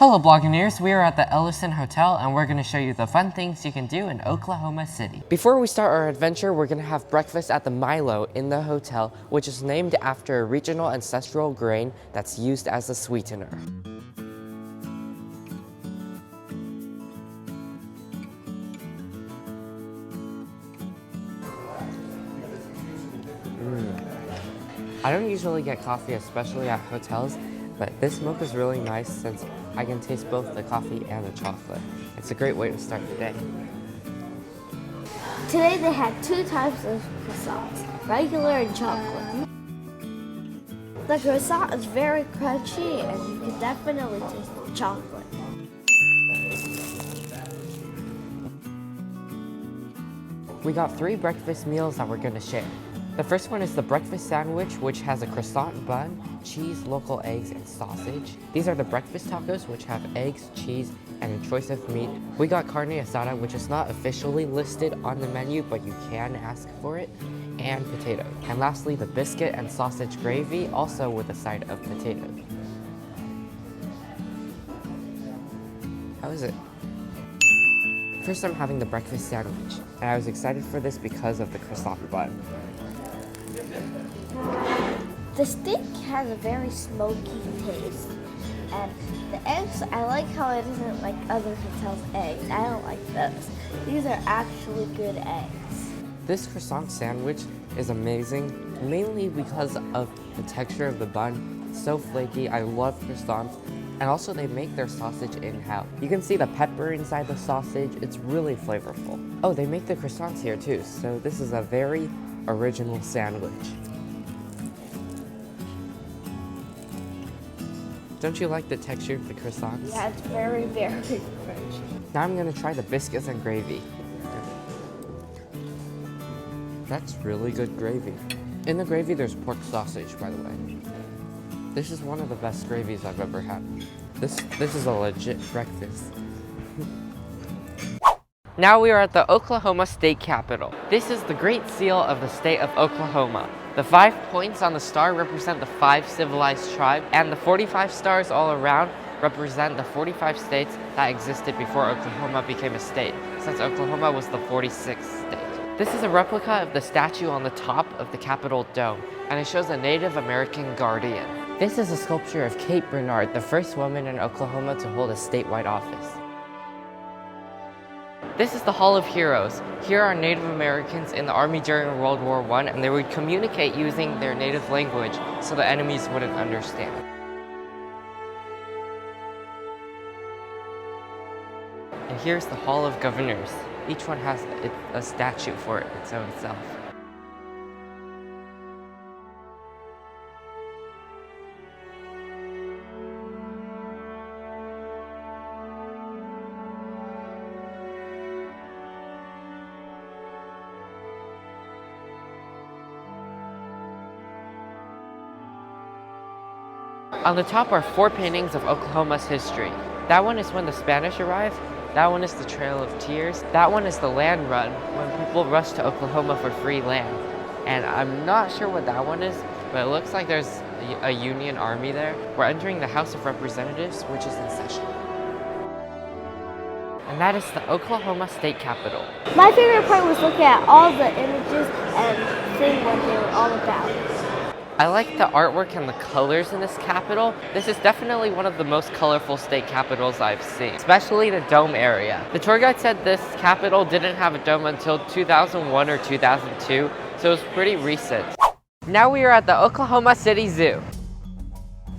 Hello Blogineers, we are at the Ellison Hotel and we're going to show you the fun things you can do in Oklahoma City. Before we start our adventure, we're going to have breakfast at the Milo in the hotel, which is named after a regional ancestral grain that's used as a sweetener. I don't usually get coffee, especially at hotels, but this milk is really nice since I can taste both the coffee and the chocolate. It's a great way to start the day. Today they had two types of croissants, regular and chocolate. The croissant is very crunchy and you can definitely taste the chocolate. We got 3 breakfast meals that we're going to share. The first one is the breakfast sandwich, which has a croissant bun, cheese, local eggs, and sausage. These are the breakfast tacos, which have eggs, cheese, and a choice of meat. We got carne asada, which is not officially listed on the menu, but you can ask for it, and potatoes. And lastly, the biscuit and sausage gravy, also with a side of potatoes. How is it? First, I'm having the breakfast sandwich, and I was excited for this because of the croissant bun. The steak has a very smoky taste, and the eggs, I like how it isn't like other hotels' eggs. I don't like those. These are actually good eggs. This croissant sandwich is amazing, mainly because of the texture of the bun. It's so flaky. I love croissants. And also they make their sausage in-house. You can see the pepper inside the sausage. It's really flavorful. Oh, they make the croissants here too, so this is a very original sandwich. Don't you like the texture of the croissants? Yeah, it's very, very crunchy. Now I'm gonna try the biscuits and gravy. That's really good gravy. In the gravy, there's pork sausage, by the way. This is one of the best gravies I've ever had. This is a legit breakfast. Now we are at the Oklahoma State Capitol. This is the Great Seal of the state of Oklahoma. The 5 points on the star represent the 5 civilized tribes, and the 45 stars all around represent the 45 states that existed before Oklahoma became a state, since Oklahoma was the 46th state. This is a replica of the statue on the top of the Capitol Dome, and it shows a Native American guardian. This is a sculpture of Kate Bernard, the first woman in Oklahoma to hold a statewide office. This is the Hall of Heroes. Here are Native Americans in the army during World War I, and they would communicate using their native language so the enemies wouldn't understand. And here's the Hall of Governors. Each one has a statue for its own self. On the top are 4 paintings of Oklahoma's history. That one is when the Spanish arrived. That one is the Trail of Tears. That one is the Land Run, when people rushed to Oklahoma for free land. And I'm not sure what that one is, but it looks like there's a Union Army there. We're entering the House of Representatives, which is in session. And that is the Oklahoma State Capitol. My favorite part was looking at all the images and seeing what they were all about. I like the artwork and the colors in this capitol. This is definitely one of the most colorful state capitals I've seen, especially the dome area. The tour guide said this capitol didn't have a dome until 2001 or 2002, so it was pretty recent. Now we are at the Oklahoma City Zoo.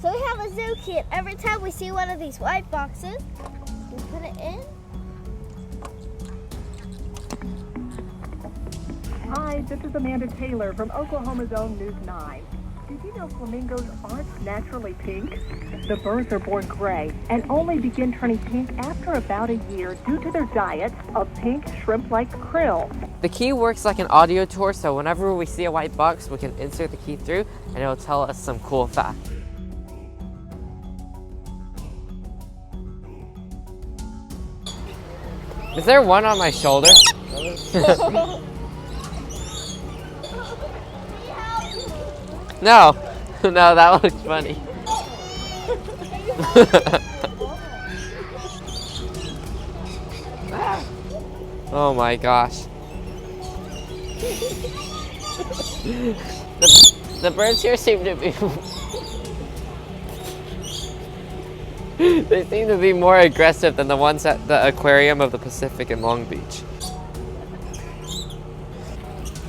So we have a zoo kit. Every time we see one of these white boxes, we put it in. Hi, this is Amanda Taylor from Oklahoma's own News 9. Did you know flamingos aren't naturally pink? The birds are born gray and only begin turning pink after about a year due to their diet of pink shrimp-like krill. The key works like an audio tour, so whenever we see a white box, we can insert the key through and it'll tell us some cool facts. Is there one on my shoulder? No, no, that looks funny. Oh my gosh. The birds here seem to be they seem to be more aggressive than the ones at the aquarium of the Pacific in Long Beach.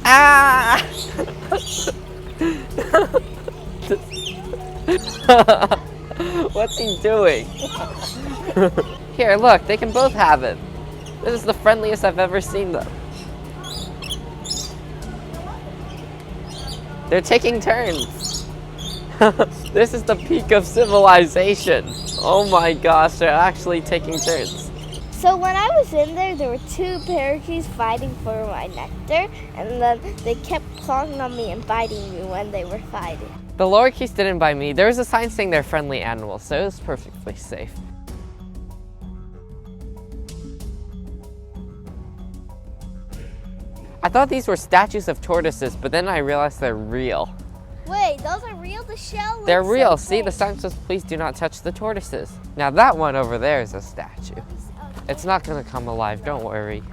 Ah! What's he doing? Here, look, they can both have it. This is the friendliest I've ever seen them. They're taking turns. This is the peak of civilization. Oh my gosh, they're actually taking turns. So when I was in there were two parakeets fighting for my nectar, and then they kept clawing on me and biting me when they were fighting. The lorikeets didn't bite me. There was a sign saying they're friendly animals, so it was perfectly safe. I thought these were statues of tortoises, but then I realized they're real. Wait, those are real? The shell looks They're real. so See, the big. sign says, please do not touch the tortoises. Now that one over there is a statue. It's not gonna come alive, don't worry.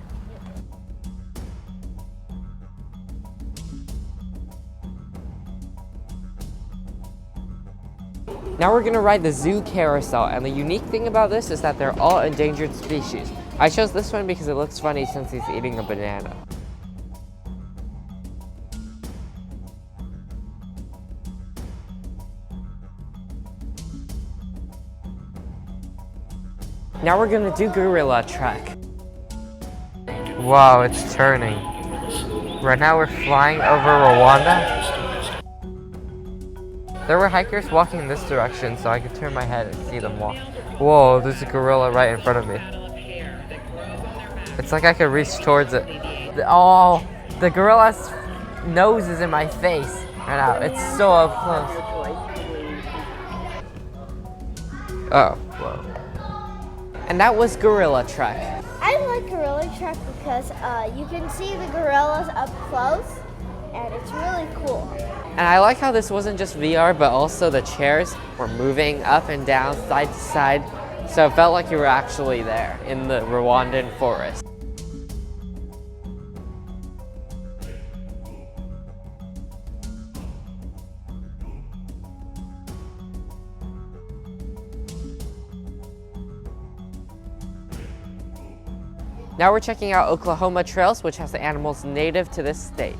Now we're gonna ride the zoo carousel, and the unique thing about this is that they're all endangered species. I chose this one because it looks funny since he's eating a banana. Now we're gonna do gorilla trek. Wow, it's turning. Right now we're flying over Rwanda. There were hikers walking in this direction, so I could turn my head and see them walk. Whoa, there's a gorilla right in front of me. It's like I could reach towards it. Oh, the gorilla's nose is in my face right now. It's so up close. Oh, whoa. And that was gorilla trek. I like gorilla trek because you can see the gorillas up close, and it's really cool. And I like how this wasn't just VR, but also the chairs were moving up and down, side to side, so it felt like you were actually there in the Rwandan forest. Now we're checking out Oklahoma Trails, which has the animals native to this state.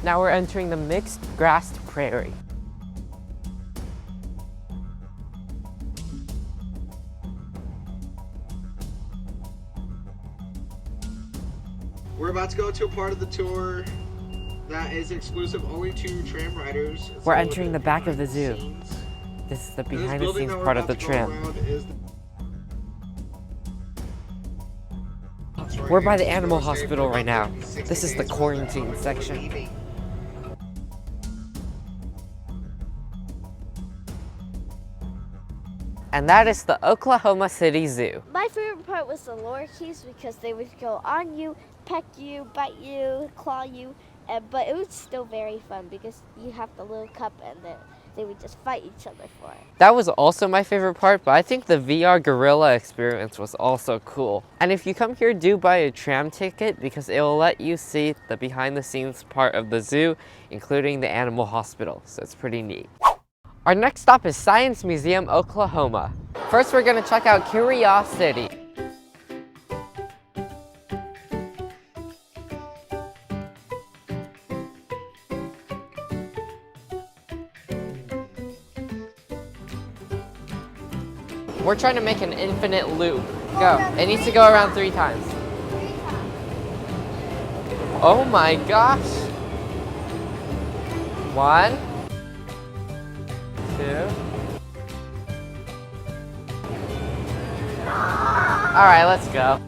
Now we're entering the mixed grassed prairie. We're about to go to a part of the tour that is exclusive only to tram riders. We're entering the back of the zoo. This is the behind the scenes part of the tram. We're by the animal hospital right now. This is the quarantine section. And that is the Oklahoma City Zoo. My favorite part was the lorikeets because they would go on you, peck you, bite you, claw you, but it was still very fun because you have the little cup and then they would just fight each other for it. That was also my favorite part, but I think the VR gorilla experience was also cool. And if you come here, do buy a tram ticket because it will let you see the behind the scenes part of the zoo, including the animal hospital, so it's pretty neat. Our next stop is Science Museum, Oklahoma. First, we're gonna check out Curiosity. We're trying to make an infinite loop. Go. It needs to go around 3 times. Oh my gosh. 1, 2. All right, let's go.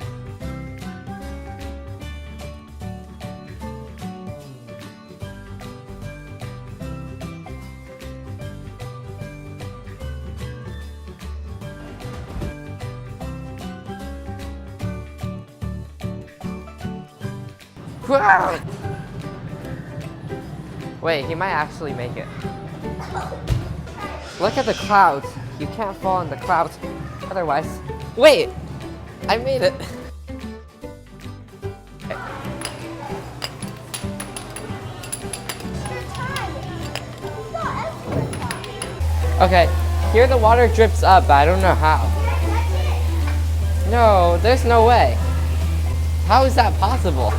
Wait, he might actually make it. Look at the clouds. You can't fall in the clouds. Otherwise, wait, I made it. Okay, here the water drips up, but I don't know how. No, there's no way. How is that possible?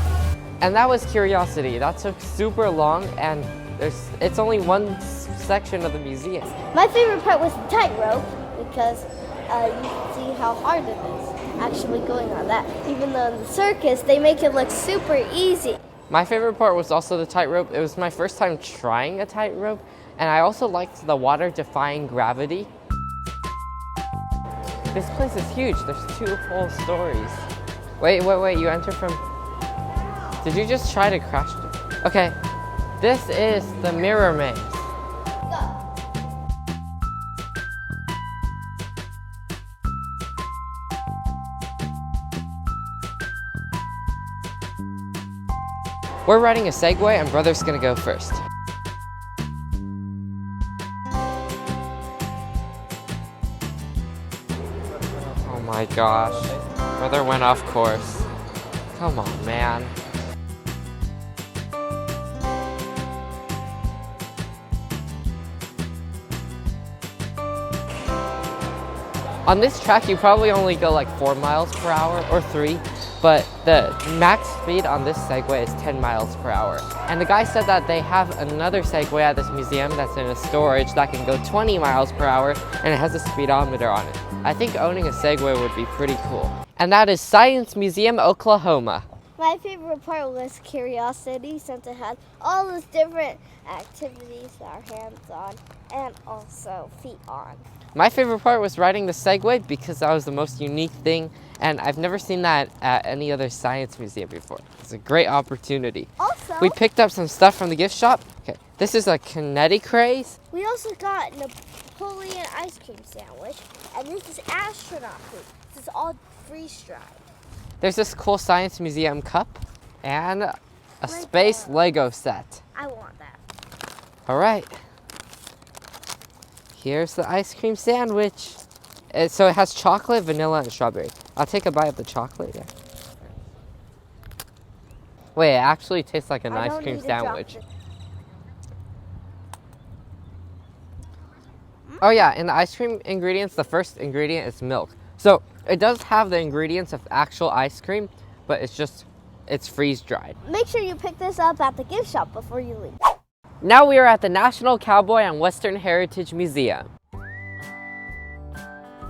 And that was Curiosity. That took super long, and it's only one section of the museum. My favorite part was the tightrope because you can see how hard it is actually going on that. Even though in the circus, they make it look super easy. My favorite part was also the tightrope. It was my first time trying a tightrope, and I also liked the water defying gravity. This place is huge. There's 2 whole stories. Wait, you enter from... Did you just try to crash? Okay, this is the mirror maze. We're riding a Segway and Brother's gonna go first. Oh my gosh, Brother went off course. Come on, man. On this track, you probably only go like 4 miles per hour or 3, but the max speed on this Segway is 10 miles per hour. And the guy said that they have another Segway at this museum that's in a storage that can go 20 miles per hour, and it has a speedometer on it. I think owning a Segway would be pretty cool. And that is Science Museum, Oklahoma. My favorite part was Curiosity, since it had all those different activities that are hands-on and also feet-on. My favorite part was riding the Segway because that was the most unique thing, and I've never seen that at any other science museum before. It's a great opportunity. Also, we picked up some stuff from the gift shop. Okay, this is a kinetic craze. We also got Napoleon ice cream sandwich, and this is astronaut food. This is all freeze-dried. There's this cool science museum cup and a space Lego set. I want that. All right. Here's the ice cream sandwich. So it has chocolate, vanilla, and strawberry. I'll take a bite of the chocolate. Yeah. Wait, it actually tastes like an ice cream sandwich. Oh yeah, in the ice cream ingredients, the first ingredient is milk. So it does have the ingredients of actual ice cream, but it's freeze-dried. Make sure you pick this up at the gift shop before you leave. Now we are at the National Cowboy and Western Heritage Museum.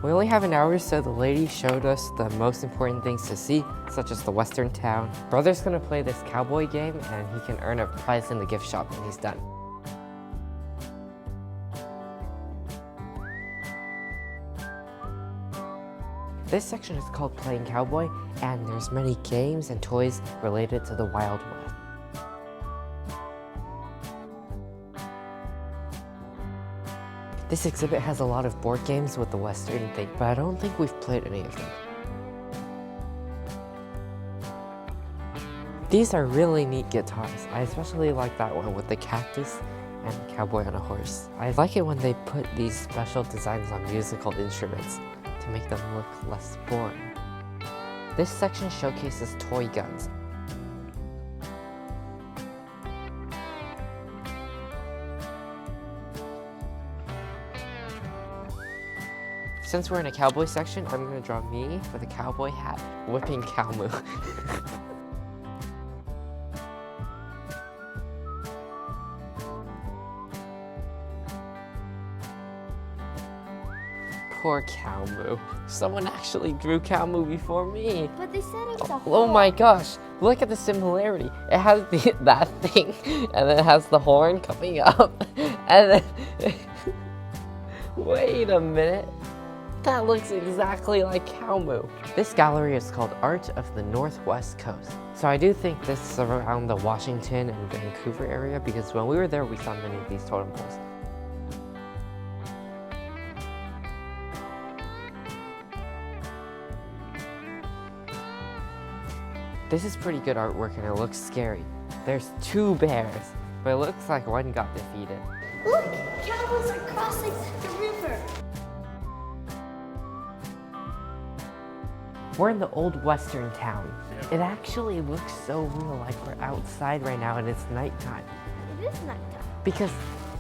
We only have an hour, so the lady showed us the most important things to see, such as the Western town. Brother's gonna play this cowboy game, and he can earn a prize in the gift shop when he's done. This section is called Playing Cowboy, and there's many games and toys related to the Wild West. This exhibit has a lot of board games with the Western theme, but I don't think we've played any of them. These are really neat guitars. I especially like that one with the cactus and Cowboy on a horse. I like it when they put these special designs on musical instruments to make them look less boring. This section showcases toy guns. Since we're in a cowboy section, I'm gonna draw me with a cowboy hat, whipping cow moo. Poor cow moo. Someone actually drew cow moo before me. But they said it's a Oh my gosh, look at the similarity. It has that thing, and then it has the horn coming up, and then, wait a minute. That looks exactly like cow moo. This gallery is called Art of the Northwest Coast. So I do think this is around the Washington and Vancouver area, because when we were there, we saw many of these totem poles. This is pretty good artwork and it looks scary. There's 2 bears, but it looks like one got defeated. Look, camels are crossing the river. We're in the old western town. It actually looks so real, like we're outside right now and it's nighttime. It is nighttime. Because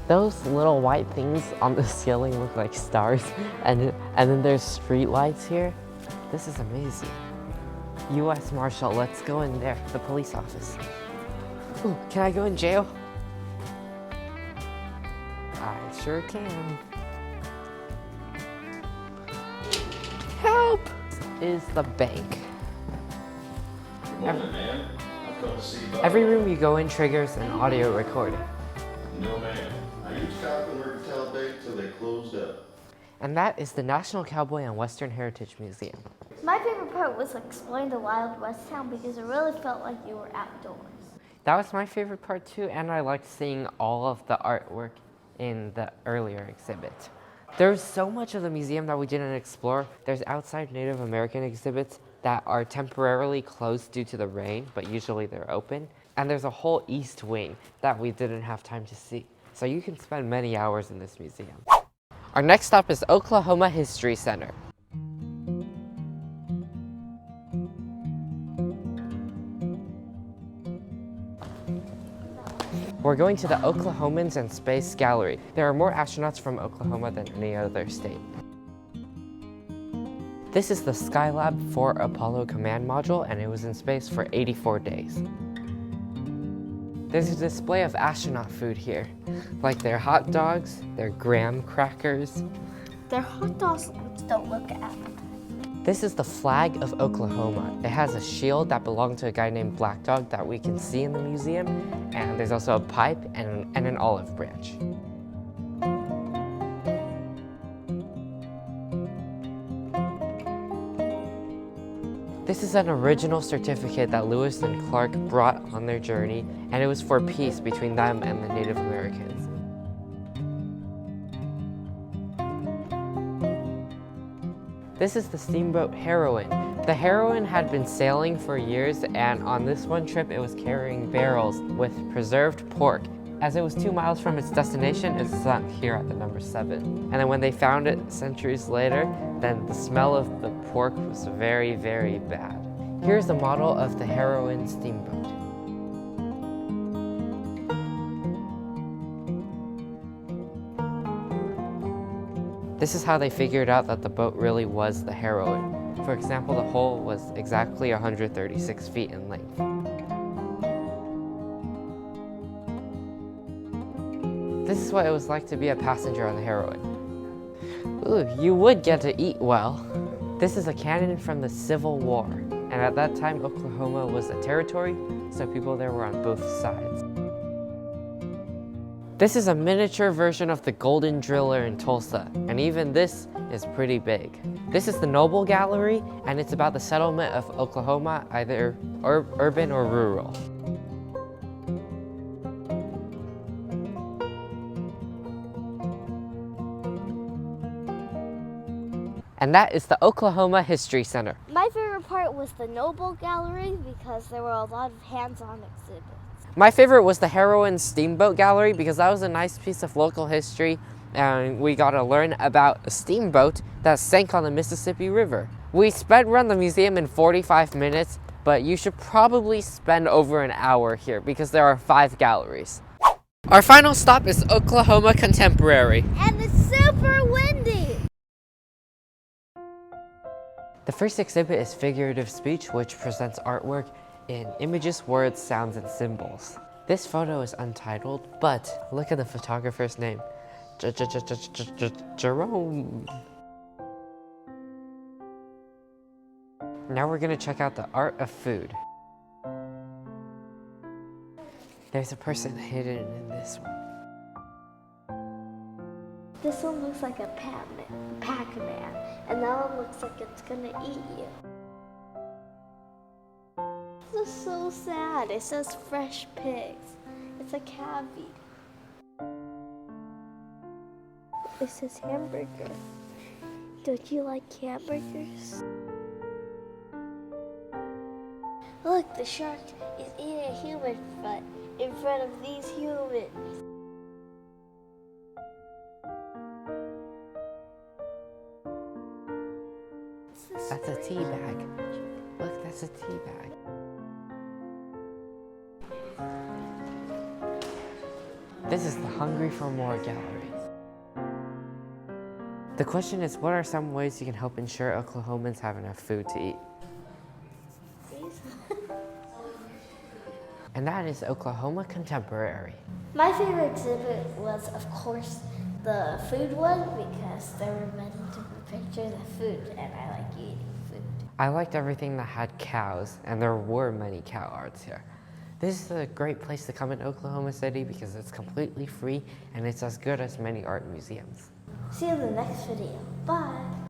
those little white things on the ceiling look like stars, and then there's street lights here. This is amazing. U.S. Marshal, let's go in there, the police office. Ooh, can I go in jail? I sure can. Help! Is the bank. Every room you go in triggers an audio recording. No, ma'am. I used Cowboy to tell bank till they closed up. And that is the National Cowboy and Western Heritage Museum. My favorite part was exploring the Wild West town because it really felt like you were outdoors. That was my favorite part too, and I liked seeing all of the artwork in the earlier exhibit. There's so much of the museum that we didn't explore. There's outside Native American exhibits that are temporarily closed due to the rain, but usually they're open. And there's a whole east wing that we didn't have time to see. So you can spend many hours in this museum. Our next stop is Oklahoma History Center. We're going to the Oklahomans and Space Gallery. There are more astronauts from Oklahoma than any other state. This is the Skylab 4 Apollo command module, and it was in space for 84 days. There's a display of astronaut food here, like their hot dogs, their graham crackers. Their hot dogs don't look appetizing. This is the flag of Oklahoma. It has a shield that belonged to a guy named Black Dog that we can see in the museum, and there's also a pipe and an olive branch. This is an original certificate that Lewis and Clark brought on their journey, and it was for peace between them and the Native Americans. This is the steamboat Heroine. The Heroine had been sailing for years, and on this one trip it was carrying barrels with preserved pork. As it was 2 miles from its destination, it sunk here at the number 7. And then when they found it centuries later, then the smell of the pork was very, very bad. Here's the model of the Heroine steamboat. This is how they figured out that the boat really was the Heroine. For example, the hull was exactly 136 feet in length. This is what it was like to be a passenger on the Heroine. Ooh, you would get to eat well. This is a cannon from the Civil War, and at that time Oklahoma was a territory, so people there were on both sides. This is a miniature version of the Golden Driller in Tulsa, and even this is pretty big. This is the Noble Gallery, and it's about the settlement of Oklahoma, either urban or rural. And that is the Oklahoma History Center. My favorite part was the Noble Gallery because there were a lot of hands-on exhibits. My favorite was the Heroine Steamboat Gallery because that was a nice piece of local history, and we got to learn about a steamboat that sank on the Mississippi River. We sped around the museum in 45 minutes, but you should probably spend over an hour here because there are 5 galleries. Our final stop is Oklahoma Contemporary. And it's super windy! The first exhibit is figurative speech, which presents artwork in images, words, sounds, and symbols. This photo is untitled, but look at the photographer's name, Jerome. Now we're gonna check out the art of food. There's a person hidden in this one. This one looks like a Pac-Man, and that one looks like it's gonna eat you. This is so sad. It says fresh pigs. It's a cabbie. It says hamburger. Don't you like hamburgers? Look, Look, the shark is eating a human foot in front of these humans. That's a tea bag. Look, that's a tea bag. This is the Hungry for More gallery. The question is, what are some ways you can help ensure Oklahomans have enough food to eat? And that is Oklahoma Contemporary. My favorite exhibit was, of course, the food one because there were many different pictures of food and I like eating food. I liked everything that had cows, and there were many cow arts here. This is a great place to come in Oklahoma City because it's completely free and it's as good as many art museums. See you in the next video. Bye!